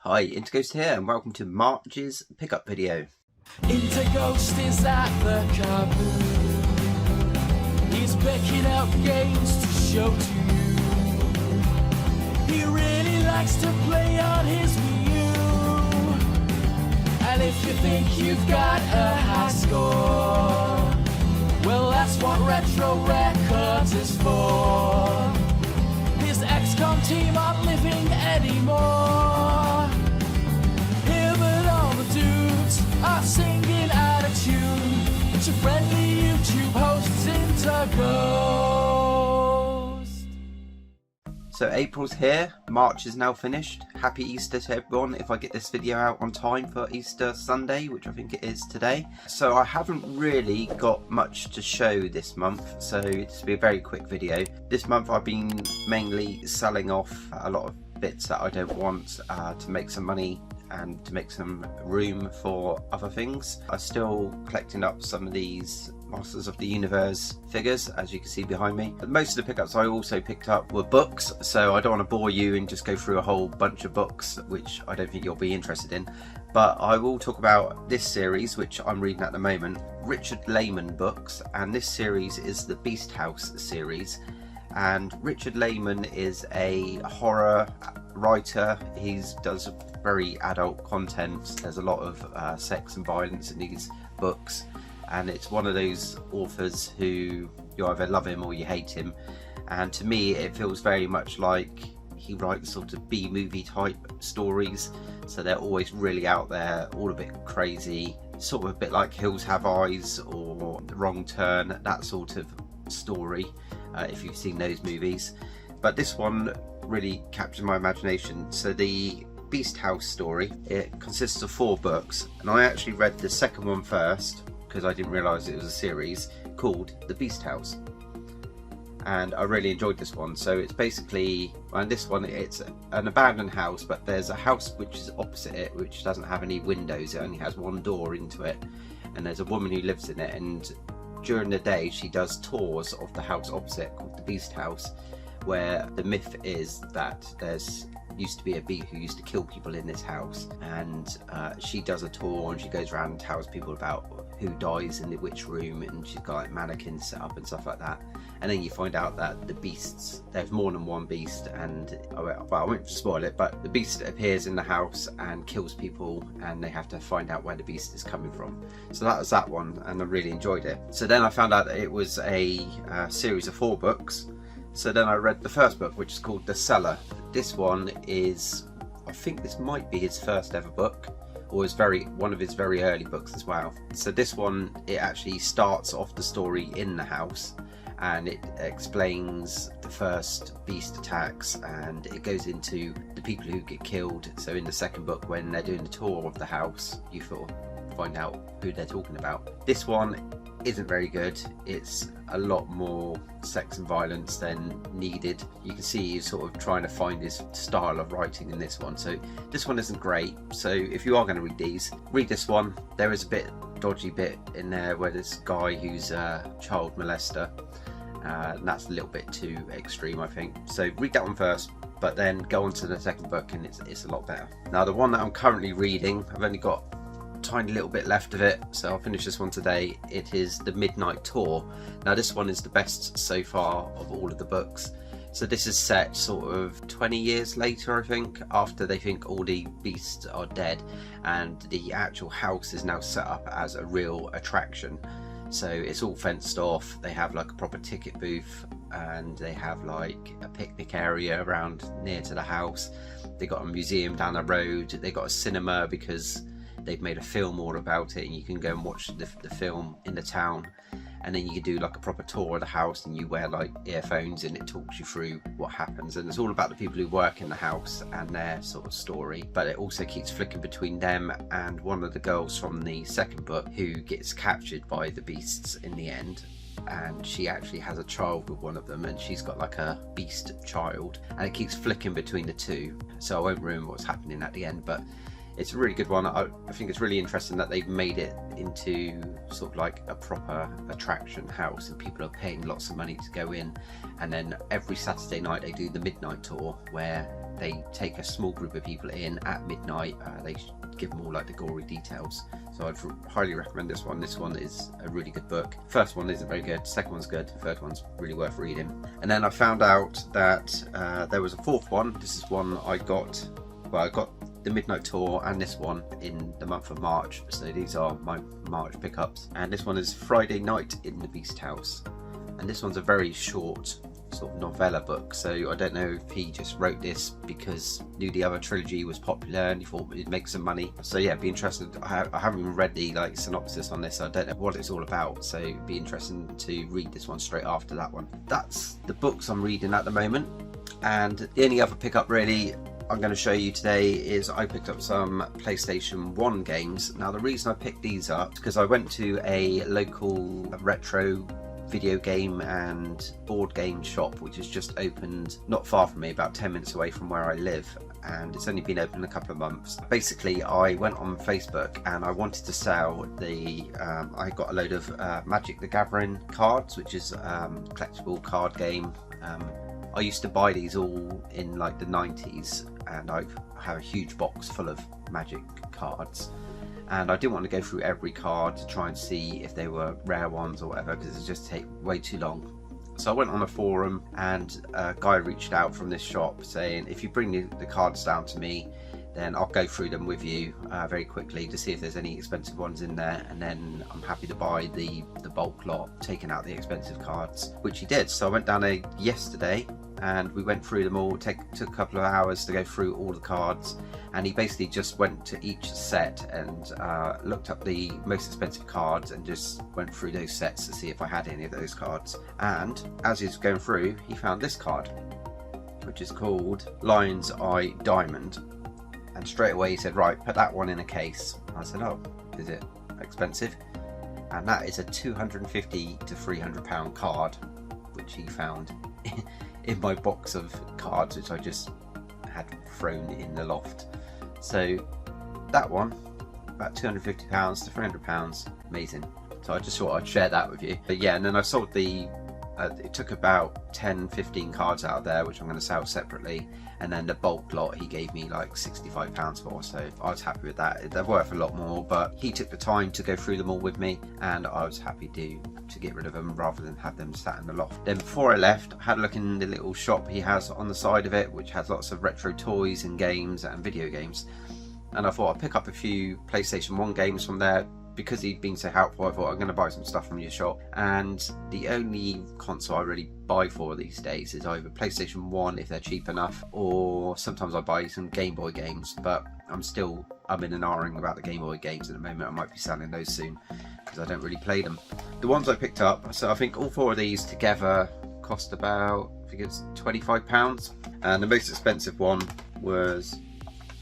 Hi, interghost here and welcome to March's pickup video. Interghost is at the caboose. He's picking up games to show to you. He really likes to play on his Wii U. And if you think you've got a high score, well, that's what Retro Records is for. His XCOM team aren't living anymore. Him and all the dudes are singing out of tune. It's your friendly YouTube hosts, interghost. So April's here, March is now finished. Happy Easter to everyone if I get this video out on time for Easter Sunday, which I think it is today. So I haven't really got much to show this month, so this will be a very quick video. This month I've been mainly selling off a lot of bits that I don't want to make some money and to make some room for other things. I'm still collecting up some of these Masters of the Universe figures, as you can see behind me. But most of the pickups I also picked up were books, so I don't want to bore you and just go through a whole bunch of books, which I don't think you'll be interested in. But I will talk about this series, which I'm reading at the moment, Richard Lehman books, and this series is the Beast House series. And Richard Lehman is a horror writer. He does very adult content. There's a lot of sex and violence in these books, and it's one of those authors who you either love him or you hate him. And to me it feels very much like he writes sort of B-movie type stories, so they're always really out there, all a bit crazy, sort of a bit like Hills Have Eyes or The Wrong Turn, that sort of story, if you've seen those movies. But this one really captured my imagination. So the Beast House story, it consists of 4 books, and I actually read the second one first because I didn't realise it was a series called The Beast House, and I really enjoyed this one. So it's basically, and this one, it's an abandoned house, but there's a house which is opposite it which doesn't have any windows, it only has one door into it, and there's a woman who lives in it, and during the day she does tours of the house opposite called the Beast House, where the myth is that there's used to be a beast who used to kill people in this house, and she does a tour and she goes around and tells people about who dies in which room, and she's got like mannequins set up and stuff like that. And then you find out that the beasts, there's more than one beast, and well, I won't spoil it, but the beast appears in the house and kills people, and they have to find out where the beast is coming from. So that was that one, and I really enjoyed it. So then I found out that it was a series of 4 books. So then I read the first book, which is called The Cellar. This one is, I think this might be his first ever book, or is one of his very early books as well. So this one, it actually starts off the story in the house, and it explains the first beast attacks, and it goes into the people who get killed. So in the second book, when they're doing the tour of the house, you sort of find out who they're talking about. This one isn't very good. It's a lot more sex and violence than needed. You can see he's sort of trying to find his style of writing in this one. So this one isn't great. So if you are going to read these, read this one. There is a dodgy bit in there where this guy who's a child molester, and that's a little bit too extreme, I think. So read that one first, but then go on to the second book and it's a lot better. Now the one that I'm currently reading, I've only got tiny little bit left of it, so I'll finish this one today. It is The Midnight Tour. Now this one is the best so far of all of the books. So this is set sort of 20 years later, I think, after they think all the beasts are dead, and the actual house is now set up as a real attraction. So it's all fenced off. They have like a proper ticket booth, and they have like a picnic area around near to the house. They got a museum down the road. They got a cinema because they've made a film all about it, and you can go and watch the film in the town. And then you can do like a proper tour of the house, and you wear like earphones and it talks you through what happens. And it's all about the people who work in the house and their sort of story, but it also keeps flicking between them and one of the girls from the second book who gets captured by the beasts in the end. And she actually has a child with one of them, and she's got like a beast child, and it keeps flicking between the two. So I won't ruin what's happening at the end, but it's a really good one. I think it's really interesting that they've made it into sort of like a proper attraction house, and people are paying lots of money to go in. And then every Saturday night they do the midnight tour, where they take a small group of people in at midnight. They give them all like the gory details. So I'd highly recommend this one. This one is a really good book. First one isn't very good, second one's good, third one's really worth reading. And then I found out that there was a fourth one. This is one I got, well, I got the Midnight Tour and this one in the month of March. So these are my March pickups. And this one is Friday Night in the Beast House. And this one's a very short sort of novella book, so I don't know if he just wrote this because knew the other trilogy was popular and he thought it'd make some money. So yeah, it'd be interesting. I haven't even read the like synopsis on this, so I don't know what it's all about, so it'd be interesting to read this one straight after that one. That's the books I'm reading at the moment. And the only other pickup really I'm going to show you today is I picked up some PlayStation 1 games. Now the reason I picked these up is because I went to a local retro video game and board game shop which has just opened not far from me, about 10 minutes away from where I live, and it's only been open a couple of months. Basically I went on Facebook and I wanted to sell the I got a load of Magic the Gathering cards, which is a collectible card game. I used to buy these all in like the 90s, and I have a huge box full of Magic cards. And I didn't want to go through every card to try and see if they were rare ones or whatever, because it just take way too long. So I went on a forum and a guy reached out from this shop saying, if you bring the cards down to me, then I'll go through them with you very quickly to see if there's any expensive ones in there, and then I'm happy to buy the bulk lot, taking out the expensive cards, which he did. So I went down there yesterday and we went through them all. Took a couple of hours to go through all the cards, and he basically just went to each set and looked up the most expensive cards and just went through those sets to see if I had any of those cards. And as he was going through, he found this card, which is called Lion's Eye Diamond. And straight away he said, right, put that one in a case. I said, oh, is it expensive? And that is a £250 to £300 card, which he found in my box of cards, which I just had thrown in the loft. So that one, about £250 to £300, amazing. So I just thought I'd share that with you. But yeah, and then I sold the it took about 10-15 cards out of there, which I'm going to sell separately, and then the bulk lot he gave me like £65 for, so I was happy with that. They're worth a lot more, but he took the time to go through them all with me, and I was happy to get rid of them rather than have them sat in the loft. Then before I left, I had a look in the little shop he has on the side of it, which has lots of retro toys and games and video games, and I thought I'd pick up a few PlayStation 1 games from there. Because he'd been so helpful, I thought I'm going to buy some stuff from your shop. And the only console I really buy for these days is either PlayStation 1 if they're cheap enough, or sometimes I buy some Game Boy games, but I'm in and ahhing about the Game Boy games at the moment. I might be selling those soon because I don't really play them. The ones I picked up, so I think all four of these together cost about, I think it's £25, and the most expensive one was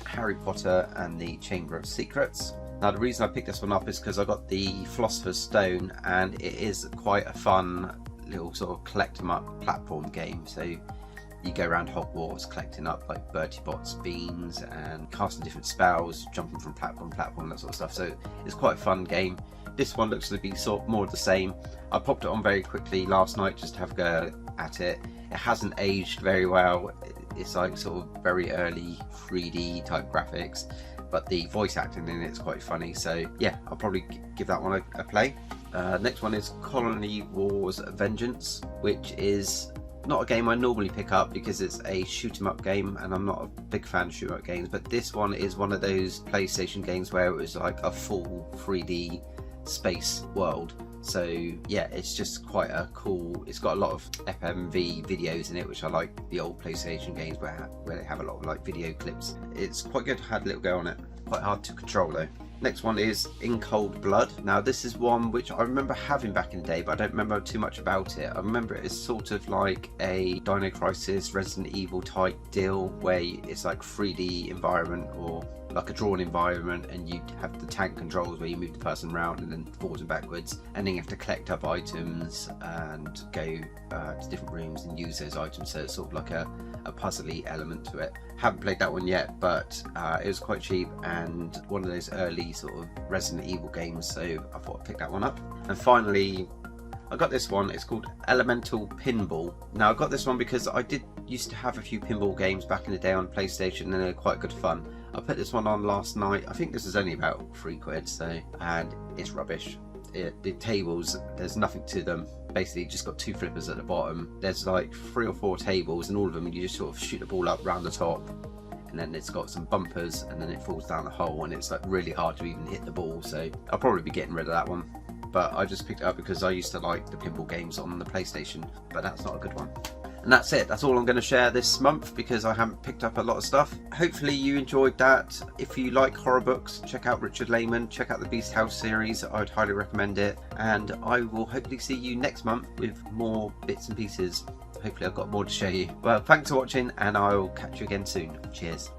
Harry Potter and the Chamber of Secrets. Now the reason I picked this one up is because I got the Philosopher's Stone, and it is quite a fun little sort of collect 'em up platform game. So you go around Hogwarts collecting up like Bertie Bott's beans and casting different spells, jumping from platform to platform, that sort of stuff. So it's quite a fun game. This one looks to be sort of more of the same. I popped it on very quickly last night just to have a go at it. It hasn't aged very well. It's like sort of very early 3D type graphics, but the voice acting in it's quite funny. So yeah, I'll probably give that one a play. Next one is Colony Wars Vengeance, which is not a game I normally pick up because it's a shoot 'em up game, and I'm not a big fan of shoot 'em up games, but this one is one of those PlayStation games where it was like a full 3D space world. So yeah, it's just quite a cool, it's got a lot of FMV videos in it, which I like the old PlayStation games where they have a lot of like video clips. It's quite good. I had a little go on it. Quite hard to control though. Next one is In Cold Blood. Now this is one which I remember having back in the day, but I don't remember too much about it. I remember it is sort of like a Dino Crisis, Resident Evil type deal, where it's like 3D environment or like a drawn environment, and you have the tank controls where you move the person around and then forwards and backwards, and then you have to collect up items and go to different rooms and use those items. So it's sort of like a puzzly element to it. Haven't played that one yet, but it was quite cheap and one of those early sort of Resident Evil games, so I thought I'd pick that one up. And finally I got this one. It's called Elemental Pinball. Now I got this one because I did used to have a few pinball games back in the day on PlayStation, and they're quite good fun. I put this one on last night. I think this is only about £3, so, and it's rubbish. The tables, there's nothing to them. Basically, just got 2 flippers at the bottom. There's like 3 or 4 tables, and all of them you just sort of shoot the ball up round the top, and then it's got some bumpers, and then it falls down the hole, and it's like really hard to even hit the ball. So I'll probably be getting rid of that one. But I just picked it up because I used to like the pinball games on the PlayStation, but that's not a good one. And that's it. That's all I'm going to share this month because I haven't picked up a lot of stuff. Hopefully you enjoyed that. If you like horror books, check out Richard Lehman, check out the Beast House series. I'd highly recommend it. And I will hopefully see you next month with more bits and pieces. Hopefully I've got more to show you. Well, thanks for watching, and I'll catch you again soon. Cheers.